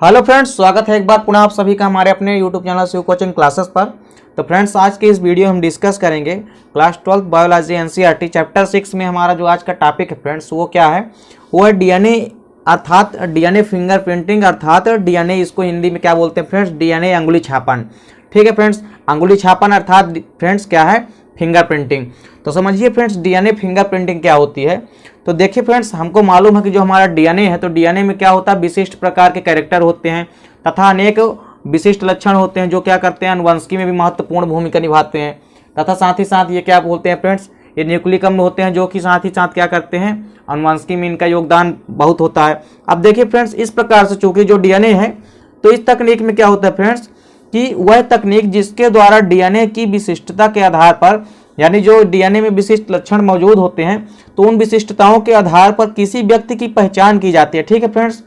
Hello friends, स्वागत है एक बार पुनः आप सभी का हमारे अपने YouTube channel Shiv coaching classes पर। तो फ्रेंड्स, आज के इस वीडियो हम डिस्कस करेंगे क्लास 12 बायोलॉजी एनसीईआरटी चैप्टर 6 में हमारा जो आज का टॉपिक है फ्रेंड्स वो क्या है, वो है डीएनए अर्थात डीएनए फिंगरप्रिंटिंग अर्थात डीएनए, इसको हिंदी में क्या बोलते हैं फ्रेंड्स, डीएनए अंगुली छापन। ठीक है फ्रेंड्स, अंगुली छापन अर्थात फ्रेंड्स क्या है, फिंगरप्रिंटिंग। तो समझिए फ्रेंड्स डीएनए फिंगरप्रिंटिंग क्या होती है। तो देखिए फ्रेंड्स, हमको मालूम है कि जो हमारा डीएनए है तो डीएनए में क्या होता है, विशिष्ट प्रकार के कैरेक्टर होते हैं तथा अनेक विशिष्ट लक्षण होते हैं जो क्या करते हैं, अनुवंशिकी में भी महत्वपूर्ण भूमिका निभाते हैं। तथा साथ ही साथ ये क्या बोलते हैं फ्रेंड्स, ये न्यूक्लिक अम्ल होते हैं जो कि साथ ही साथ क्या करते हैं, अनुवंशिकी में इनका योगदान बहुत होता है। अब देखिए फ्रेंड्स, इस प्रकार से चूंकि जो डीएनए है तो इस तकनीक में क्या होता है फ्रेंड्स कि वह तकनीक जिसके द्वारा डीएनए की विशिष्टता के आधार पर, यानी जो डीएनए में विशिष्ट लक्षण मौजूद होते हैं तो उन विशिष्टताओं के आधार पर किसी व्यक्ति की पहचान की जाती है। ठीक है फ्रेंड्स,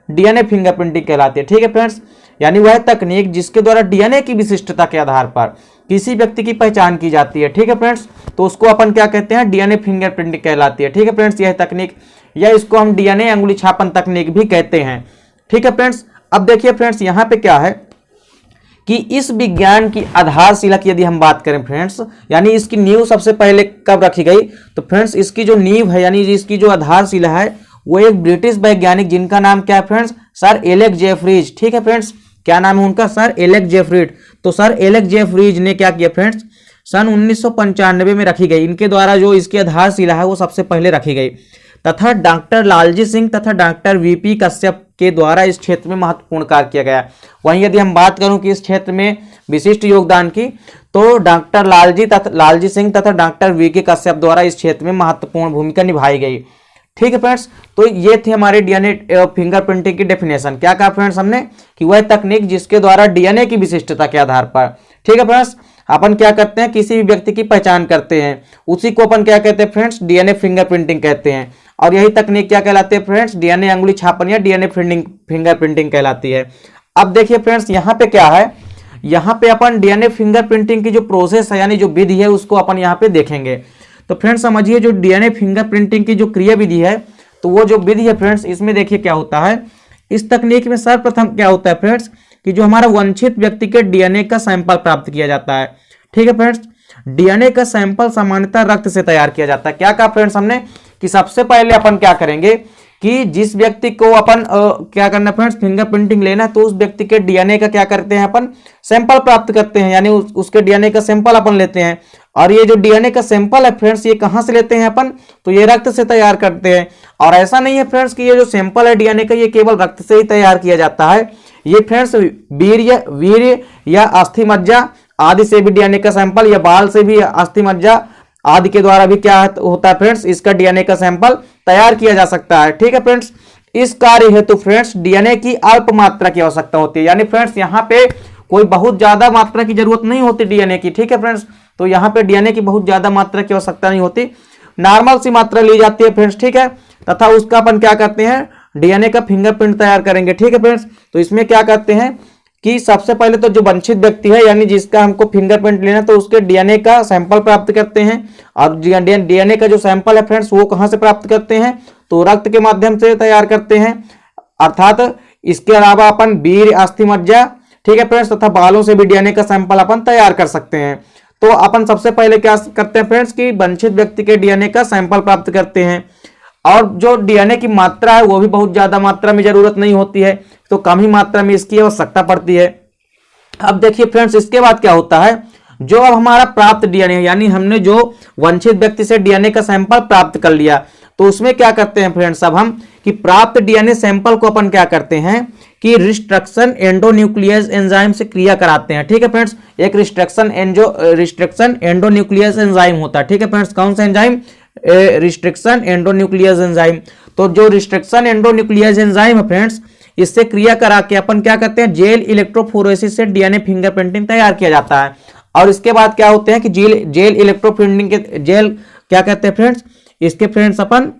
डीएनए फिंगरप्रिंटिंग कहलाती है। ठीक है फ्रेंड्स, यानी वह तकनीक जिसके द्वारा डीएनए की विशिष्टता के आधार पर किसी व्यक्ति की पहचान की जाती है। ठीक है फ्रेंड्स, तो उसको अपन क्या कहते हैं, डीएनए फिंगरप्रिंटिंग कहलाती है। ठीक है फ्रेंड्स, यह तकनीक या इसको हम डीएनए अंगुली छापन तकनीक भी कहते हैं। ठीक है फ्रेंड्स, अब देखिए फ्रेंड्स यहाँ पे क्या है कि इस विज्ञान की आधारशिला की यदि हम बात करें फ्रेंड्स, यानी इसकी नींव सबसे पहले कब रखी गई, तो फ्रेंड्स इसकी जो नींव है यानी इसकी जो आधारशिला है वो एक ब्रिटिश वैज्ञानिक जिनका नाम क्या है फ्रेंड्स, सर एलेक्स जेफरीज। ठीक है फ्रेंड्स, क्या नाम है उनका, सर एलेक्स जेफरीज। तो सर एलेक्स जेफरीज ने क्या किया फ्रेंड्स, सन 1995 में रखी गई। इनके द्वारा जो इसकी आधारशिला है वो सबसे पहले रखी गई तथा डॉक्टर लालजी सिंह तथा डॉक्टर वीपी कश्यप के द्वारा इस क्षेत्र में महत्वपूर्ण कार्य किया गया। वहीं यदि हम बात करूं कि इस क्षेत्र में विशिष्ट योगदान की, तो डॉक्टर लालजी सिंह तथा डॉक्टर वीके कश्यप द्वारा इस क्षेत्र में महत्वपूर्ण भूमिका निभाई गई। ठीक है फ्रेंड्स, तो ये थे हमारे डीएनए फिंगरप्रिंटिंग की डेफिनेशन। क्या कहा फ्रेंड्स हमने कि वह तकनीक जिसके द्वारा डीएनए की विशिष्टता के आधार पर, ठीक है फ्रेंड्स, अपन क्या करते हैं, किसी भी व्यक्ति की पहचान करते हैं, उसी को अपन क्या कहते हैं फ्रेंड्स, डीएनए फिंगरप्रिंटिंग कहते हैं। और यही तकनीक क्या कहलाती है फ्रेंड्स, डीएनए अंगुली छापन या डीएनए फिंगरप्रिंटिंग कहलाती है। अब देखिए फ्रेंड्स यहाँ पे क्या है, यहाँ पे अपन डीएनए फिंगरप्रिंटिंग की जो प्रोसेस है यानी जो विधि है उसको अपन यहाँ पे देखेंगे। तो फ्रेंड्स समझिए जो डीएनए फिंगरप्रिंटिंग की जो क्रिया विधि है तो वो जो विधि है फ्रेंड्स, इसमें देखिए क्या होता है, इस तकनीक में सर्वप्रथम क्या होता है फ्रेंड्स कि जो हमारा वांछित व्यक्ति के डीएनए का सैंपल प्राप्त किया जाता है। ठीक है फ्रेंड्स, डीएनए का सैंपल सामान्यतः रक्त से तैयार किया जाता है। क्या कहा फ्रेंड्स हमने कि सबसे पहले अपन क्या करेंगे कि जिस व्यक्ति को अपन क्या करना फ्रेंड्स, फिंगरप्रिंटिंग लेना, तो उस व्यक्ति के डीएनए का क्या करते हैं, अपन सैंपल प्राप्त करते हैं, यानी उसके डीएनए का सैंपल अपन लेते हैं। और ये जो डीएनए का सैंपल है फ्रेंड्स, ये कहां से लेते हैं अपन, तो ये रक्त से तैयार करते हैं। और ऐसा नहीं है फ्रेंड्स कि ये जो सैंपल है डीएनए का ये केवल रक्त से ही तैयार किया जाता है। ये फ्रेंड्स वीर्य या अस्थि मज्जा आदि से भी डीएनए का सैंपल, या बाल से भी अस्थि मज्जा आदि के द्वारा भी क्या होता है फ्रेंड्स, इसका डीएनए का सैंपल तैयार किया जा सकता है। ठीक है फ्रेंड्स, इस कार्य हेतु फ्रेंड्स डीएनए की अल्प मात्रा की आवश्यकता होती है, यानी फ्रेंड्स यहाँ पे कोई बहुत ज्यादा मात्रा की जरूरत नहीं होती डीएनए की। ठीक है फ्रेंड्स, तो यहाँ पे डीएनए की बहुत ज्यादा मात्रा की आवश्यकता नहीं होती, नॉर्मल सी मात्रा ली जाती है फ्रेंड्स। ठीक है, तथा उसका अपन क्या करते हैं, डीएनए का फिंगरप्रिंट तैयार करेंगे। ठीक है फ्रेंड्स, तो इसमें क्या करते हैं कि सबसे पहले तो जो वंचित व्यक्ति है यानी जिसका हमको फिंगरप्रिंट लेना, तो उसके डीएनए का सैंपल प्राप्त करते हैं। और डीएनए का जो सैंपल है फ्रेंड्स वो कहां से प्राप्त करते हैं, तो रक्त के माध्यम से तैयार करते हैं। अर्थात इसके अलावा अपन वीर्य, अस्थि मज्जा, ठीक है फ्रेंड्स, तथा बालों से भी डीएनए का सैंपल अपन तैयार कर सकते हैं। तो अपन सबसे पहले क्या करते हैं फ्रेंड्स कि वंचित व्यक्ति के डीएनए का सैंपल प्राप्त करते हैं। और जो डीएनए की मात्रा है वो भी बहुत ज्यादा मात्रा में जरूरत नहीं होती है, तो कम ही मात्रा में इसकी आवश्यकता पड़ती है। अब देखिए फ्रेंड्स, इसके बाद क्या होता है, जो अब हमारा प्राप्त डीएनए यानी हमने जो वंचित व्यक्ति से डीएनए का सैंपल प्राप्त कर लिया, तो उसमें क्या करते हैं फ्रेंड्स अब हम कि प्राप्त डीएनए सैंपल को अपन क्या करते हैं कि रिस्ट्रक्शन एंडोन्यूक्लियस एंजाइम से क्रिया कराते हैं। ठीक है फ्रेंड्स, एक रिस्ट्रक्शन एंडोन्यूक्लियस एंजाइम होता है। ठीक है फ्रेंड्स, कौन सा एंजाइम, रिस्ट्रिक्शन एंडोन्यूक्लियस एंजाइम। तो जो रिस्ट्रिक्शन एंडोन्यूक्लियस एंजाइम है फ्रेंड्स, इससे क्रिया करा के अपन क्या करते हैं, जेल इलेक्ट्रोफोरेसिस से डीएनए फिंगरप्रिंटिंग तैयार किया जाता है। और इसके बाद क्या होते हैं कि जेल इलेक्ट्रोप्रिंटिंग के जेल क्या कहते हैं फ्रेंड्स, इसके फ्रेंड्स अपन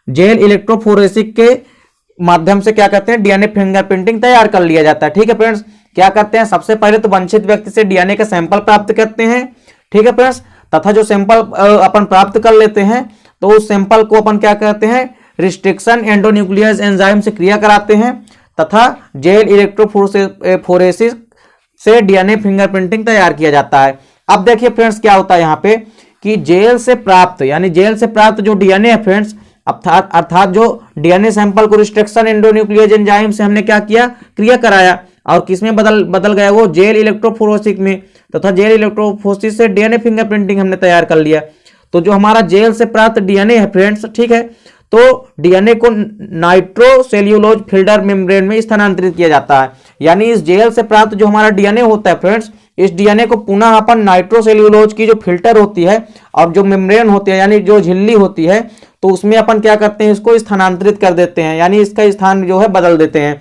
जेल इलेक्ट्रोफोरेसिस के माध्यम से क्या करते हैं, डीएनए फिंगरप्रिंटिंग तैयार कर लिया जाता है। ठीक है फ्रेंड्स, क्या करते हैं, सबसे पहले तो वंचित व्यक्ति से डीएनए का सैंपल प्राप्त करते हैं। ठीक है फ्रेंड्स, तथा जो सैंपल अपन प्राप्त कर लेते हैं तो उस सैंपल को अपन क्या करते हैं, रिस्ट्रिक्शन एंडोन्यूक्लियस एंजाइम से क्रिया कराते हैं। तथा जेल इलेक्ट्रोफोरेसिस से डीएनए फिंगरप्रिंटिंग तैयार किया जाता है। अब देखिए फ्रेंड्स क्या होता है यहाँ पे कि जेल से प्राप्त जो डीएनए है फ्रेंड्स, अर्थात जो डीएनए सैंपल को रिस्ट्रिक्शन एंडोन्यूक्लियोज एंजाइम से हमने क्या किया, क्रिया कराया और किसमें बदल गया, वो जेल इलेक्ट्रोफोरेसिस में, तथा जेल इलेक्ट्रोफोरेसिस से डीएनए फिंगरप्रिंटिंग हमने तैयार कर लिया। तो जो हमारा जेल से प्राप्त डीएनए है फ्रेंड्स, ठीक है, तो डीएनए को नाइट्रोसेल्यूलोज फिल्टर मेम्ब्रेन में स्थानांतरित किया जाता है। यानी इस जेल से प्राप्त जो हमारा डीएनए होता है फ्रेंड्स, इस डीएनए को पुनः अपन नाइट्रोसेल्यूलोज की जो फिल्टर होती है और जो मेम्ब्रेन होती है यानी जो झिल्ली होती है, तो उसमें अपन क्या करते हैं, इसको स्थानांतरित कर देते हैं, यानी इसका स्थान जो है बदल देते हैं।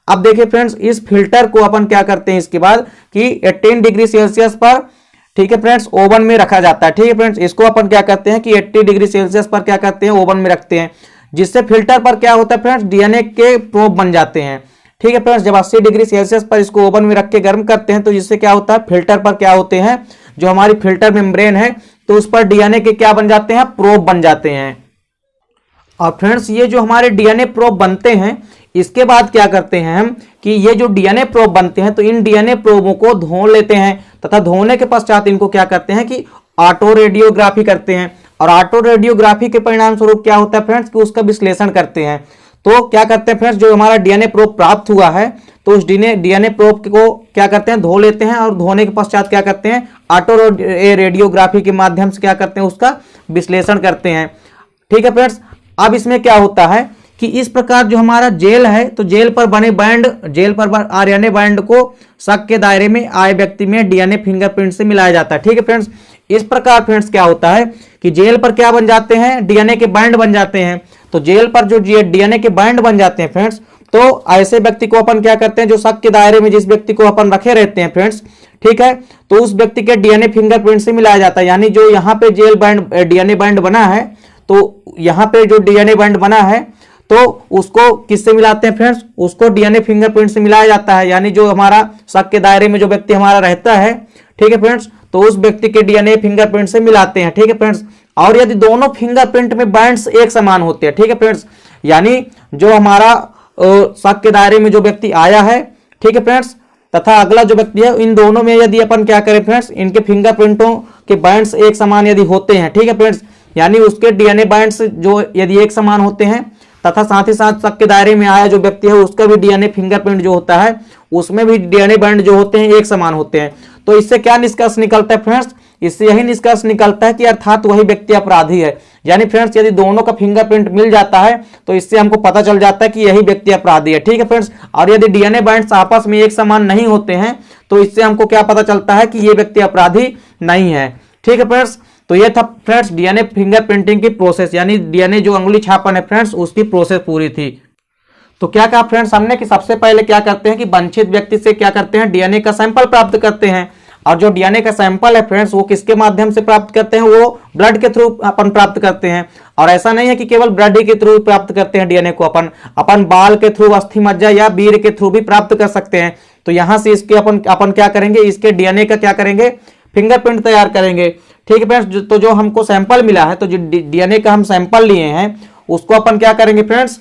अब देखिए फ्रेंड्स, इस फिल्टर को अपन क्या करते हैं इसके बाद कि 18 डिग्री सेल्सियस पर, ठीक है फ्रेंड्स, ओवन में रखा जाता है। ठीक है फ्रेंड्स, इसको अपन क्या करते हैं कि 80 डिग्री सेल्सियस पर क्या करते हैं, ओवन में रखते हैं, जिससे फिल्टर पर क्या होता है फ्रेंड्स, डीएनए के प्रोब बन जाते हैं। ठीक है फ्रेंड्स, जब 80 डिग्री सेल्सियस पर इसको ओवन में रख के गर्म करते हैं तो जिससे क्या होता है, फिल्टर पर क्या होते हैं, जो हमारी फिल्टर मेम्ब्रेन है तो उस पर डीएनए के क्या बन जाते हैं, प्रोब बन जाते हैं। और फ्रेंड्स ये जो हमारे डीएनए प्रोब बनते हैं, इसके बाद क्या करते हैं हम कि ये जो डीएनए प्रोब बनते हैं तो इन डीएनए प्रोबों को धो लेते हैं, तथा धोने के पश्चात इनको क्या करते हैं कि ऑटो रेडियोग्राफी करते हैं। और ऑटो रेडियोग्राफी के परिणाम स्वरूप क्या होता है फ्रेंड्स कि उसका विश्लेषण करते हैं। तो क्या करते हैं फ्रेंड्स, जो हमारा डीएनए प्रोब प्राप्त हुआ है तो उस डीएनए प्रोब को क्या करते हैं, धो लेते हैं, और धोने के पश्चात क्या करते हैं, ऑटो रेडियोग्राफी के माध्यम से क्या करते हैं, उसका विश्लेषण करते हैं। ठीक है फ्रेंड्स, अब इसमें क्या होता है कि इस प्रकार जो हमारा जेल है तो जेल पर बने बैंड, जेल पर आरएनए बैंड को शक के दायरे में आए व्यक्ति में डीएनए फिंगरप्रिंट से मिलाया जाता है। ठीक है फ्रेंड्स, इस प्रकार फ्रेंड्स क्या होता है कि जेल पर क्या बन जाते हैं, डीएनए के बैंड बन जाते हैं। तो जेल पर जो डीएनए के बैंड बन जाते हैं फ्रेंड्स, तो ऐसे व्यक्ति को अपन क्या करते हैं, जो शक के दायरे में जिस व्यक्ति को अपन रखे रहते हैं फ्रेंड्स, ठीक है, तो उस व्यक्ति के डीएनए फिंगरप्रिंट से मिलाया जाता है। यानी जो यहाँ पे जेल बैंड डीएनए बैंड बना है, तो यहाँ पे जो डीएनए बैंड बना है तो उसको किससे मिलाते हैं फ्रेंड्स, उसको डीएनए फिंगरप्रिंट से मिलाया जाता है। यानी जो हमारा शक के दायरे में जो व्यक्ति हमारा रहता है, ठीक है फ्रेंड्स, तो उस व्यक्ति के डीएनए फिंगरप्रिंट से मिलाते हैं। ठीक है फ्रेंड्स, और यदि दोनों फिंगरप्रिंट में बैंड्स एक समान होते हैं, ठीक है फ्रेंड्स, यानी जो हमारा शक के दायरे में जो व्यक्ति आया है, ठीक है फ्रेंड्स, तथा अगला जो व्यक्ति है, इन दोनों में यदि अपन क्या करें फ्रेंड्स, इनके फिंगरप्रिंटों के बैंड्स एक समान यदि होते हैं, ठीक है फ्रेंड्स, यानी उसके डीएनए बैंड्स जो यदि एक समान होते हैं, तथा साथ ही साथ शक के दायरे में आया जो व्यक्ति है उसका भी डीएनए फिंगरप्रिंट जो होता है उसमें भी डीएनए बैंड जो होते हैं एक समान होते हैं, तो इससे क्या निष्कर्ष निकलता है फ्रेंड्स, इससे यही निष्कर्ष निकलता है कि अर्थात वही व्यक्ति अपराधी है। यानी फ्रेंड्स यदि दोनों का फिंगरप्रिंट मिल जाता है तो इससे हमको पता चल जाता है कि यही व्यक्ति अपराधी है। ठीक है फ्रेंड्स, और यदि डीएनए बैंड्स आपस में एक समान नहीं होते हैं तो इससे हमको क्या पता चलता है कि ये व्यक्ति अपराधी नहीं है। ठीक है फ्रेंड्स, तो ये था फ्रेंड्स डीएनए फिंगरप्रिंटिंग की प्रोसेस, यानी डीएनए जो अंगुली छापन है फ्रेंड्स उसकी प्रोसेस पूरी थी। तो क्या कहा फ्रेंड्स हमने कि सबसे पहले क्या करते हैं कि वंचित व्यक्ति से क्या करते हैं, डीएनए का सैंपल प्राप्त करते हैं। और जो डीएनए का सैंपल है फ्रेंड्स वो किसके माध्यम से प्राप्त करते हैं, वो ब्लड के थ्रू अपन प्राप्त करते हैं। और ऐसा नहीं है कि केवल ब्लड के थ्रू प्राप्त करते हैं डीएनए को, अपन बाल के थ्रू, अस्थि मज्जा या वीर्य के थ्रू भी प्राप्त कर सकते हैं। तो यहां से इसके अपन क्या करेंगे, इसके डीएनए का क्या करेंगे, फिंगरप्रिंट तैयार करेंगे। ठीक है फ्रेंड्स, तो जो हमको सैंपल मिला है, तो जो डीएनए का हम सैंपल लिए हैं उसको अपन क्या करेंगे फ्रेंड्स,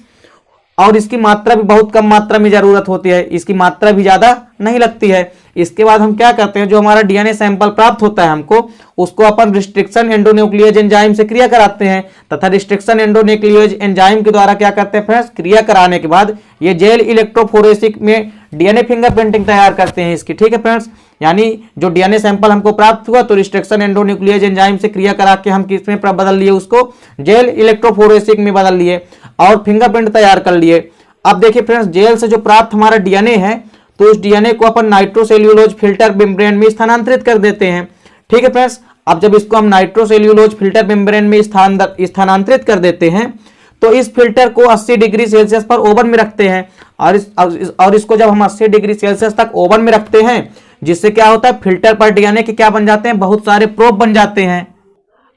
और इसकी मात्रा भी बहुत कम मात्रा में जरूरत होती है, इसकी मात्रा भी ज्यादा नहीं लगती है। इसके बाद हम क्या करते हैं, जो हमारा डीएनए सैंपल प्राप्त होता है हमको, उसको अपन रिस्ट्रिक्शन एंडोन्यूक्लियोज एंजाइम से क्रिया कराते हैं, तथा रिस्ट्रिक्शन एंडोन्यूक्लियोज एंजाइम के द्वारा क्या करते हैं फ्रेंड्स, क्रिया कराने के बाद ये जेल इलेक्ट्रोफोरेसिस में डीएनए फिंगरप्रिंटिंग तैयार करते हैं इसकी। ठीक है फ्रेंड्स, यानी जो डीएनए सैंपल हमको प्राप्त हुआ तो रिस्ट्रिक्शन एंडोन्यूक्लियोज एंजाइम से क्रिया करा के हम किसमें बदल लिए, उसको जेल इलेक्ट्रोफोरेसिस में बदल लिए और फिंगरप्रिंट तैयार कर लिए। अब देखिए फ्रेंड्स, जेल से जो प्राप्त हमारा डीएनए है तो उस डीएनए को अपन नाइट्रोसेल्यूलोज फिल्टर मेम्ब्रेन में स्थानांतरित कर देते हैं। ठीक है फ्रेंड्स, अब जब इसको हम नाइट्रोसेल्यूलोज फिल्टर मेम्ब्रेन में स्थानांतरित कर देते हैं तो इस फिल्टर को 80 डिग्री सेल्सियस पर ओवन में रखते हैं। और इसको जब हम 80 डिग्री सेल्सियस तक ओवन में रखते हैं, जिससे क्या होता है, फिल्टर पर डीएनए के क्या बन जाते हैं, बहुत सारे प्रोब बन जाते हैं।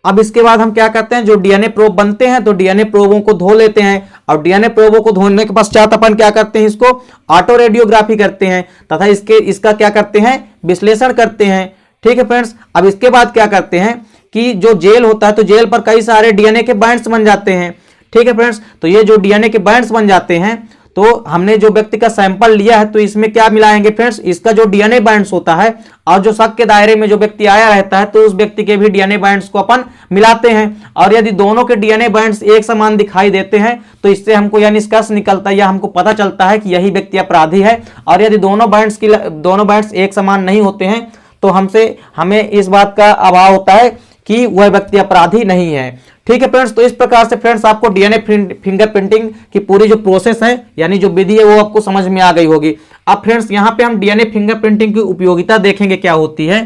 अब इसके बाद हम क्या करते हैं, जो डीएनए प्रोब बनते हैं तो डीएनए प्रोबों को धो लेते हैं, और डीएनए प्रोबों को धोने के पश्चात अपन क्या करते हैं, इसको ऑटो रेडियोग्राफी करते हैं तथा इसका क्या करते हैं, विश्लेषण करते हैं। ठीक है फ्रेंड्स, अब इसके बाद क्या करते हैं कि जो जेल होता है तो जेल पर कई सारे डीएनए के बैंड्स बन जाते हैं। ठीक है फ्रेंड्स, तो ये जो डीएनए के बैंड्स बन जाते हैं तो हमने जो व्यक्ति का सैंपल लिया है तो इसमें क्या मिलाएंगे फ्रेंड्स, इसका जो डीएनए बैंड्स होता है और जो शक के दायरे में जो व्यक्ति आया रहता है तो उस व्यक्ति के भी डीएनए बैंड्स को अपन मिलाते हैं। और यदि दोनों के डीएनए बैंड्स एक समान दिखाई देते हैं तो इससे हमको यह निष्कर्ष निकलता है या हमको पता चलता है कि यही व्यक्ति अपराधी है। और यदि दोनों बैंड्स एक समान नहीं होते हैं तो हमें इस बात का अभाव होता है कि वह व्यक्ति अपराधी नहीं है। ठीक है फ्रेंड्स, तो इस प्रकार से फ्रेंड्स आपको डीएनए फिंगरप्रिंटिंग की पूरी जो प्रोसेस है यानी जो विधि है वो आपको समझ में आ गई होगी। अब फ्रेंड्स यहाँ पे हम डीएनए फिंगरप्रिंटिंग की उपयोगिता देखेंगे क्या होती है।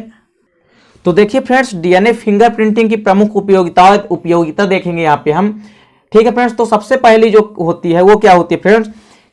तो देखिए फ्रेंड्स, डीएनए फिंगरप्रिंटिंग की प्रमुख उपयोगिता देखेंगे यहाँ पे हम। ठीक है फ्रेंड्स, तो सबसे पहली जो होती है वो क्या होती है फ्रेंड्स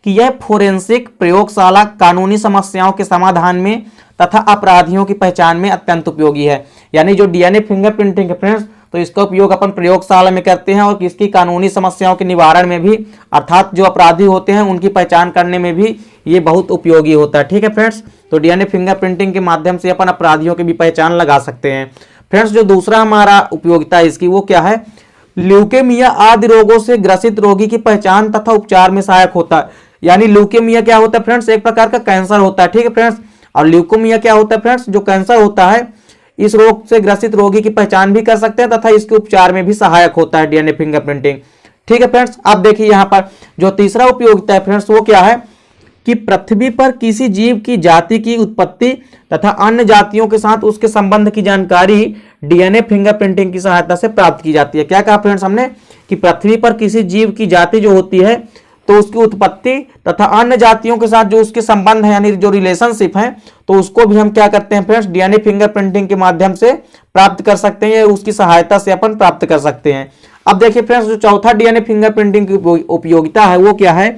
कि यह फोरेंसिक प्रयोगशाला कानूनी समस्याओं के समाधान में तथा अपराधियों की पहचान में अत्यंत उपयोगी है। यानी जो डीएनए फिंगरप्रिंटिंग है फ्रेंड्स, तो इसका उपयोग अपन प्रयोगशाला में करते हैं और किसकी कानूनी समस्याओं के निवारण में भी, अर्थात जो अपराधी होते हैं उनकी पहचान करने में भी ये बहुत उपयोगी होता है। ठीक है फ्रेंड्स, तो डीएनए फिंगरप्रिंटिंग के माध्यम से अपन अपराधियों की भी पहचान लगा सकते हैं। फ्रेंड्स, जो दूसरा हमारा उपयोगिता है इसकी वो क्या है, ल्यूकेमिया आदि रोगों से ग्रसित रोगी की पहचान तथा उपचार में सहायक होता है। यानी ल्यूकेमिया क्या होता है फ्रेंड्स, एक प्रकार का कैंसर होता है। ठीक है फ्रेंड्स, और ल्यूकेमिया क्या होता है फ्रेंड्स, जो कैंसर होता है इस रोग से ग्रसित रोगी की पहचान भी कर सकते हैं तथा इसके उपचार में भी सहायक होता है डीएनए फिंगरप्रिंटिंग। ठीक है फ्रेंड्स, आप देखिए यहाँ पर जो तीसरा उपयोगिता है फ्रेंड्स वो क्या है कि पृथ्वी पर किसी जीव की जाति की उत्पत्ति तथा अन्य जातियों के साथ उसके संबंध की जानकारी डीएनए फिंगरप्रिंटिंग की सहायता से प्राप्त की जाती है। क्या कहा फ्रेंड्स हमने कि पृथ्वी पर किसी जीव की जाति जो होती है तो उसकी उत्पत्ति तथा अन्य जातियों के साथ जो उसके संबंध है यानी जो रिलेशनशिप है तो उसको भी हम क्या करते हैं फ्रेंड्स, डीएनए फिंगरप्रिंटिंग के माध्यम से प्राप्त कर सकते हैं, उसकी सहायता से अपन प्राप्त कर सकते हैं। अब देखिए फ्रेंड्स, जो चौथा डीएनए फिंगरप्रिंटिंग की उपयोगिता है वो क्या है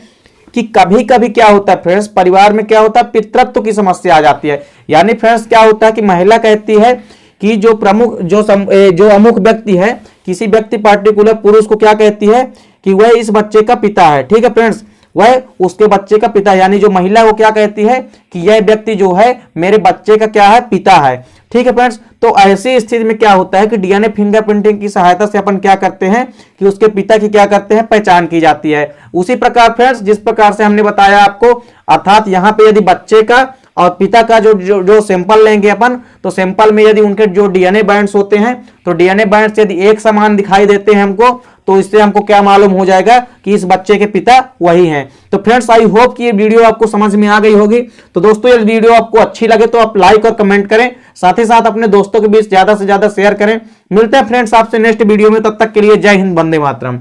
कि कभी कभी क्या होता है फ्रेंड्स, परिवार में क्या होता है, पितृत्व की समस्या आ जाती है। यानी फ्रेंड्स क्या होता है कि महिला कहती है कि जो प्रमुख जो अमुक व्यक्ति है, किसी व्यक्ति पार्टिकुलर पुरुष को क्या कहती है कि वह इस बच्चे का पिता है। ठीक है फ्रेंड्स, वह उसके बच्चे का पिता, यानी जो महिला वो क्या कहती है कि यह व्यक्ति जो है मेरे बच्चे का क्या है, पिता है। ठीक है फ्रेंड्स, तो ऐसी स्थिति में क्या होता है कि डीएनए फिंगरप्रिंटिंग की सहायता से अपन क्या करते हैं कि उसके पिता की क्या करते हैं, पहचान की जाती है। उसी प्रकार फ्रेंड्स जिस प्रकार से हमने बताया आपको, अर्थात यहाँ पे यदि बच्चे का और पिता का जो सैंपल लेंगे अपन, तो सैंपल में यदि उनके जो डीएनए बैंड्स होते हैं तो डीएनए बैंड्स यदि एक समान दिखाई देते हैं हमको, तो इससे हमको क्या मालूम हो जाएगा कि इस बच्चे के पिता वही हैं। तो फ्रेंड्स आई होप कि ये वीडियो आपको समझ में आ गई होगी। तो दोस्तों ये वीडियो आपको अच्छी लगे तो आप लाइक और कमेंट करें, साथ ही साथ अपने दोस्तों के बीच ज्यादा से ज्यादा शेयर करें। मिलते हैं फ्रेंड्स आपसे नेक्स्ट वीडियो में, तब तक के लिए जय हिंद, वंदे मातरम।